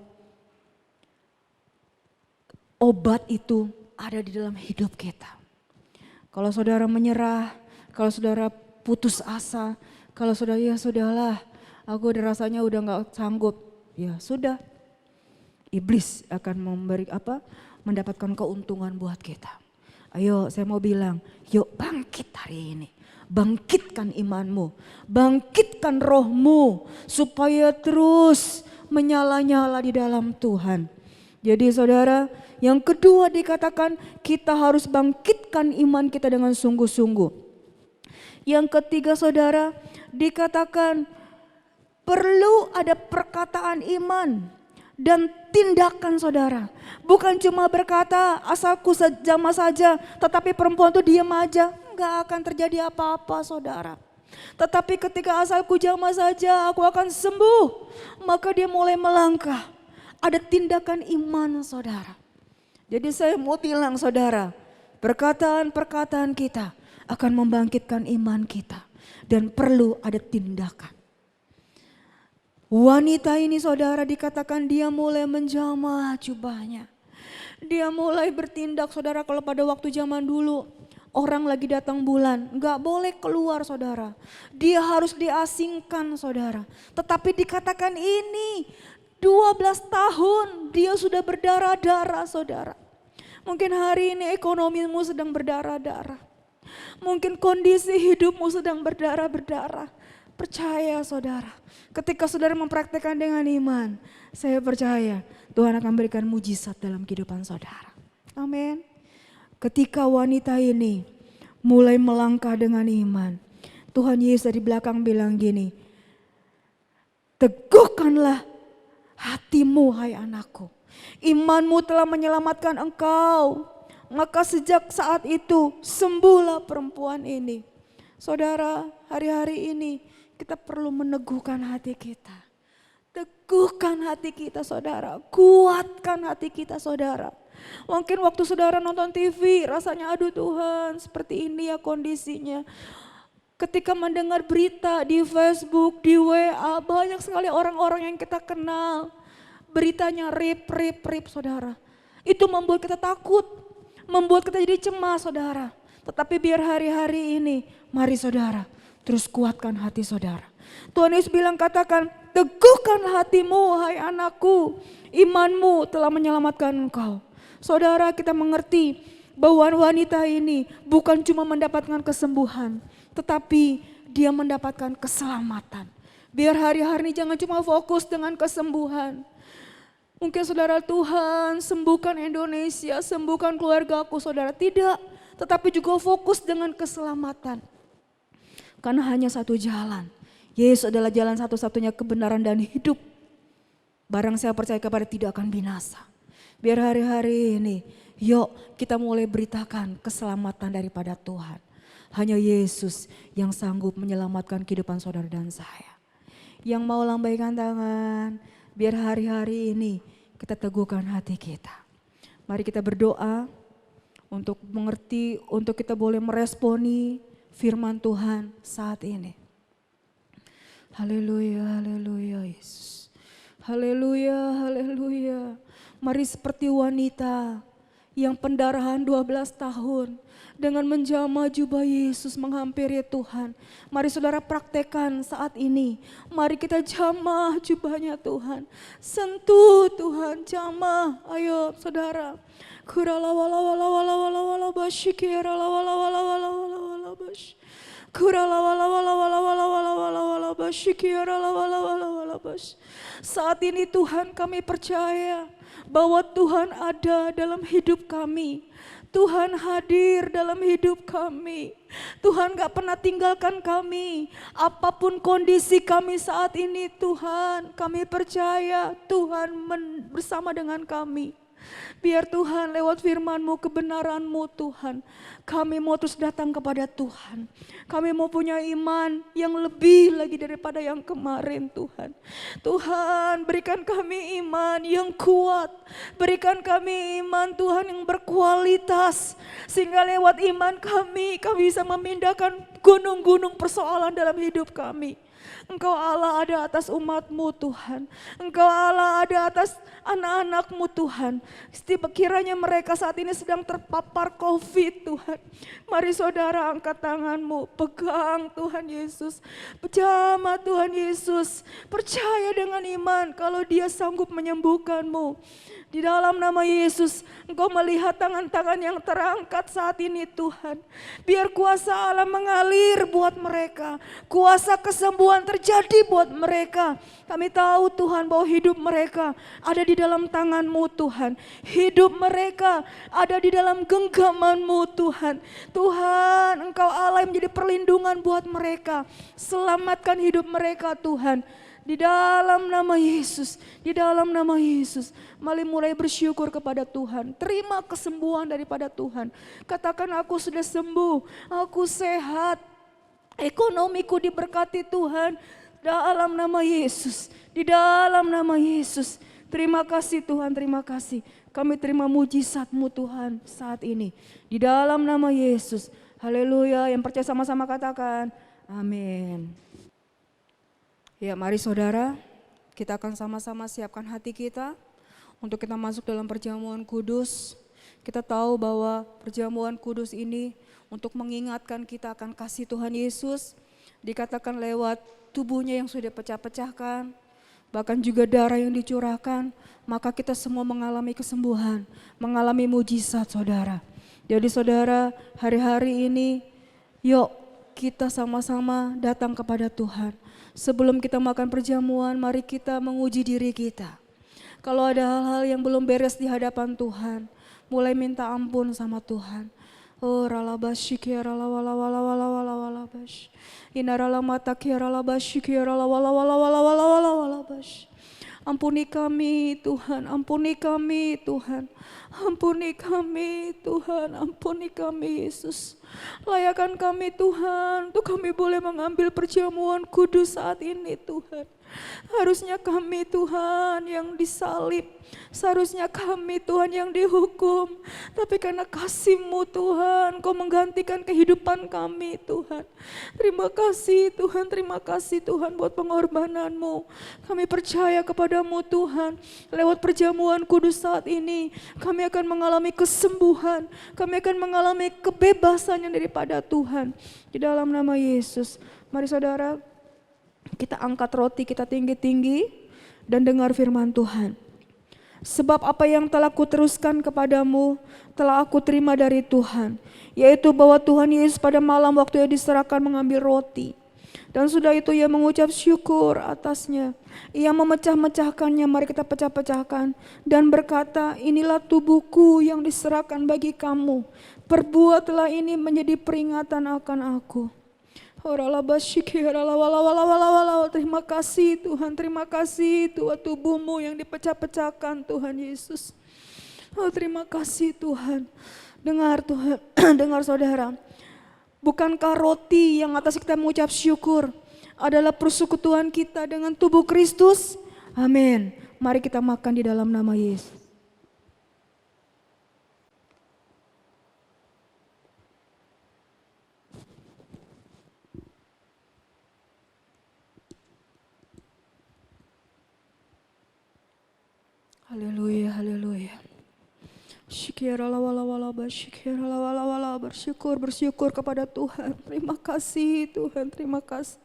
obat itu ada di dalam hidup kita. Kalau saudara menyerah, kalau saudara putus asa, kalau saudara ya sudahlah, aku udah rasanya udah gak sanggup. Ya sudah, iblis akan mendapatkan keuntungan buat kita. Ayo saya mau bilang, yuk bangkit hari ini. Bangkitkan imanmu, bangkitkan rohmu supaya terus menyala-nyala di dalam Tuhan. Jadi saudara, yang kedua dikatakan kita harus bangkitkan iman kita dengan sungguh-sungguh. Yang ketiga saudara, dikatakan perlu ada perkataan iman dan tindakan saudara. Bukan cuma berkata asalku jamah saja, tetapi perempuan itu diam aja. Enggak akan terjadi apa-apa saudara. Tetapi ketika asalku jamah saja aku akan sembuh. Maka dia mulai melangkah. Ada tindakan iman saudara. Jadi saya mau bilang saudara, perkataan-perkataan kita akan membangkitkan iman kita. Dan perlu ada tindakan. Wanita ini saudara dikatakan dia mulai menjamah jubahnya. Dia mulai bertindak saudara, kalau pada waktu zaman dulu orang lagi datang bulan, gak boleh keluar saudara. Dia harus diasingkan saudara. Tetapi dikatakan ini 12 tahun dia sudah berdarah-darah saudara. Mungkin hari ini ekonomimu sedang berdarah-darah. Mungkin kondisi hidupmu sedang berdarah-berdarah. Percaya saudara, ketika saudara mempraktekkan dengan iman, saya percaya Tuhan akan berikan mujizat dalam kehidupan saudara. Amin. Ketika wanita ini mulai melangkah dengan iman, Tuhan Yesus dari belakang bilang gini, teguhkanlah hatimu hai anakku, imanmu telah menyelamatkan engkau. Maka sejak saat itu sembuhlah perempuan ini. Saudara, hari-hari ini kita perlu meneguhkan hati kita. Teguhkan hati kita saudara, kuatkan hati kita saudara. Mungkin waktu saudara nonton TV rasanya aduh Tuhan seperti ini ya kondisinya. Ketika mendengar berita di Facebook, di WA, banyak sekali orang-orang yang kita kenal. Beritanya rip saudara. Itu membuat kita takut, membuat kita jadi cemas saudara. Tetapi biar hari-hari ini, mari saudara, terus kuatkan hati saudara. Tuhan Yesus bilang katakan, teguhkan hatimu hai anakku, imanmu telah menyelamatkan engkau. Saudara kita mengerti bahwa wanita ini bukan cuma mendapatkan kesembuhan, tetapi dia mendapatkan keselamatan. Biar hari-hari ini jangan cuma fokus dengan kesembuhan. Mungkin saudara Tuhan sembuhkan Indonesia, sembuhkan keluargaku saudara. Tidak, tetapi juga fokus dengan keselamatan. Karena hanya satu jalan. Yesus adalah jalan satu-satunya kebenaran dan hidup. Barang saya percaya kepada tidak akan binasa. Biar hari-hari ini, yuk kita mulai beritakan keselamatan daripada Tuhan. Hanya Yesus yang sanggup menyelamatkan kehidupan saudara dan saya. Yang mau lambaikan tangan, biar hari-hari ini kita teguhkan hati kita. Mari kita berdoa untuk mengerti, untuk kita boleh meresponi firman Tuhan saat ini. Haleluya, haleluya Yesus. Haleluya, haleluya. Mari seperti wanita yang pendarahan 12 tahun dengan menjamah jubah Yesus menghampiri Tuhan. Mari saudara praktekkan saat ini. Mari kita jamah jubahnya Tuhan. Sentuh Tuhan, jamah. Ayo saudara. Kuralawalawalawalawalawala basyikira lawalawalawalawalawala basyikira. Saat ini Tuhan kami percaya bahwa Tuhan ada dalam hidup kami. Tuhan hadir dalam hidup kami. Tuhan gak pernah tinggalkan kami. Apapun kondisi kami saat ini Tuhan, kami percaya Tuhan bersama dengan kami. Biar Tuhan lewat firman-Mu, kebenaran-Mu Tuhan, kami mau terus datang kepada Tuhan. Kami mau punya iman yang lebih lagi daripada yang kemarin Tuhan. Tuhan berikan kami iman yang kuat. Berikan kami iman Tuhan yang berkualitas. Sehingga lewat iman kami bisa memindahkan gunung-gunung persoalan dalam hidup kami. Engkau Allah ada atas umat-Mu Tuhan. Engkau Allah ada atas anak-anak-Mu Tuhan. Setiap kiranya mereka saat ini sedang terpapar COVID Tuhan. Mari saudara angkat tangan-Mu, pegang Tuhan Yesus. Jamah Tuhan Yesus. Percaya dengan iman kalau Dia sanggup menyembuhkan-Mu. Di dalam nama Yesus, Engkau melihat tangan-tangan yang terangkat saat ini Tuhan. Biar kuasa Allah mengalir buat mereka. Kuasa kesembuhan terjadi buat mereka. Kami tahu Tuhan bahwa hidup mereka ada di dalam tangan-Mu Tuhan. Hidup mereka ada di dalam genggaman-Mu Tuhan. Tuhan, Engkau Allah yang menjadi perlindungan buat mereka. Selamatkan hidup mereka Tuhan. Di dalam nama Yesus, di dalam nama Yesus, mari mulai bersyukur kepada Tuhan. Terima kesembuhan daripada Tuhan. Katakan aku sudah sembuh, aku sehat. Ekonomiku diberkati Tuhan, dalam nama Yesus, di dalam nama Yesus. Terima kasih Tuhan, terima kasih. Kami terima mujizat-Mu Tuhan saat ini, di dalam nama Yesus. Haleluya, yang percaya sama-sama katakan, amin. Ya mari saudara, kita akan sama-sama siapkan hati kita untuk kita masuk dalam perjamuan kudus. Kita tahu bahwa perjamuan kudus ini untuk mengingatkan kita akan kasih Tuhan Yesus, dikatakan lewat tubuhnya yang sudah pecah-pecahkan, bahkan juga darah yang dicurahkan, maka kita semua mengalami kesembuhan, mengalami mujizat saudara. Jadi saudara, hari-hari ini yuk kita sama-sama datang kepada Tuhan. Sebelum kita makan perjamuan, mari kita menguji diri kita. Kalau ada hal-hal yang belum beres di hadapan Tuhan, mulai minta ampun sama Tuhan. Oh ralabashi kiarala wala wala wala wala wala bash. Inarala mata kiarala bashi kiarala wala wala wala wala wala wala bash. Ampuni kami Tuhan, ampuni kami Tuhan. Ampuni kami Tuhan, ampuni kami Yesus. Layakan kami Tuhan, untuk kami boleh mengambil perjamuan kudus saat ini Tuhan. Harusnya kami Tuhan yang disalib, seharusnya kami Tuhan yang dihukum. Tapi karena kasih-Mu Tuhan, Kau menggantikan kehidupan kami Tuhan. Terima kasih Tuhan buat pengorbanan-Mu. Kami percaya kepadamu Tuhan, lewat perjamuan kudus saat ini, kami akan mengalami kesembuhan, kami akan mengalami kebebasan yang daripada Tuhan. Di dalam nama Yesus, mari saudara, kita angkat roti kita tinggi-tinggi dan dengar firman Tuhan. Sebab apa yang telah kuteruskan kepadamu telah aku terima dari Tuhan, yaitu bahwa Tuhan Yesus pada malam waktu Ia diserahkan mengambil roti. Dan sudah itu Ia mengucap syukur atasnya. Ia memecah-mecahkannya, mari kita pecah-pecahkan. Dan berkata, inilah tubuhku yang diserahkan bagi kamu. Perbuatlah ini menjadi peringatan akan aku. Terima kasih Tuhan, terima kasih Tuhan, tubuhmu yang dipecah-pecahkan Tuhan Yesus. Oh terima kasih Tuhan. Dengar Tuhan, dengar saudara. Bukankah roti yang atas kita mengucap syukur adalah persekutuan kita dengan tubuh Kristus? Amin. Mari kita makan di dalam nama Yesus. Haleluya, haleluya. Bersyukur kepada Tuhan. Terima kasih Tuhan, terima kasih.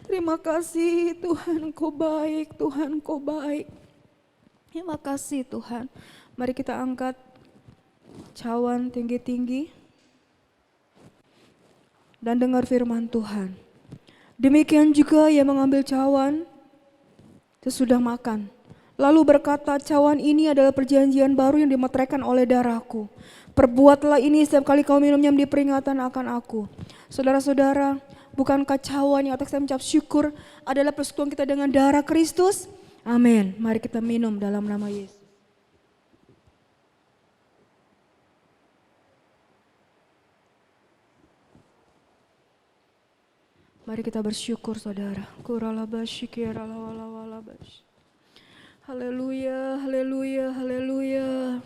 Terima kasih Tuhan, Engkau baik, Tuhan Engkau baik. Terima kasih Tuhan. Mari kita angkat cawan tinggi-tinggi dan dengar firman Tuhan. Demikian juga Ia mengambil cawan sesudah makan. Lalu berkata, cawan ini adalah perjanjian baru yang dimeteraikan oleh darahku. Perbuatlah ini setiap kali kau minumnya menjadi peringatan akan aku. Saudara-saudara, bukankah cawan yang atas kita mengucap syukur adalah persekutuan kita dengan darah Kristus? Amin. Mari kita minum dalam nama Yesus. Mari kita bersyukur saudara. Haleluya, haleluya, haleluya.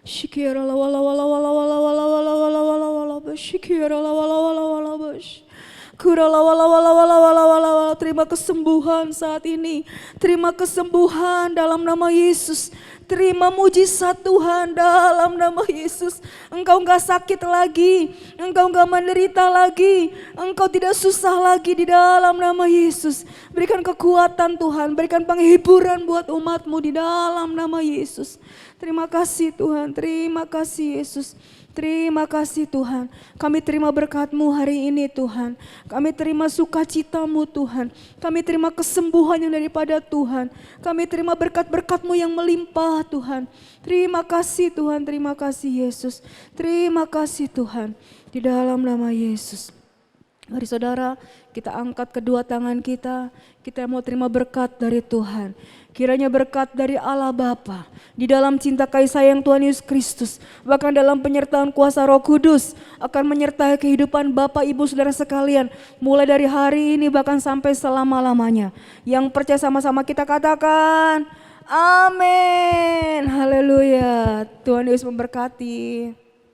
Shikira la wala wala wala wala wala wala wala wala wala bash. Shikira la wala wala wala bash. Kura la wala wala wala wala wala wala. Terima kesembuhan saat ini. Terima kesembuhan dalam nama Yesus. Terima mujizat Tuhan dalam nama Yesus. Engkau enggak sakit lagi, engkau enggak menderita lagi, engkau tidak susah lagi di dalam nama Yesus. Berikan kekuatan Tuhan, berikan penghiburan buat umat-Mu di dalam nama Yesus. Terima kasih Tuhan, terima kasih Yesus. Terima kasih Tuhan, kami terima berkat-Mu hari ini Tuhan. Kami terima sukacita-Mu Tuhan. Kami terima kesembuhan yang daripada Tuhan. Kami terima berkat-berkat-Mu yang melimpah Tuhan. Terima kasih Tuhan, terima kasih Yesus. Terima kasih Tuhan, di dalam nama Yesus. Mari saudara, kita angkat kedua tangan kita mau terima berkat dari Tuhan. Kiranya berkat dari Allah Bapa, di dalam cinta kasih sayang Tuhan Yesus Kristus, bahkan dalam penyertaan kuasa Roh Kudus, akan menyertai kehidupan Bapak Ibu Saudara sekalian, mulai dari hari ini bahkan sampai selama-lamanya. Yang percaya sama-sama kita katakan, amin. Haleluya. Tuhan Yesus memberkati.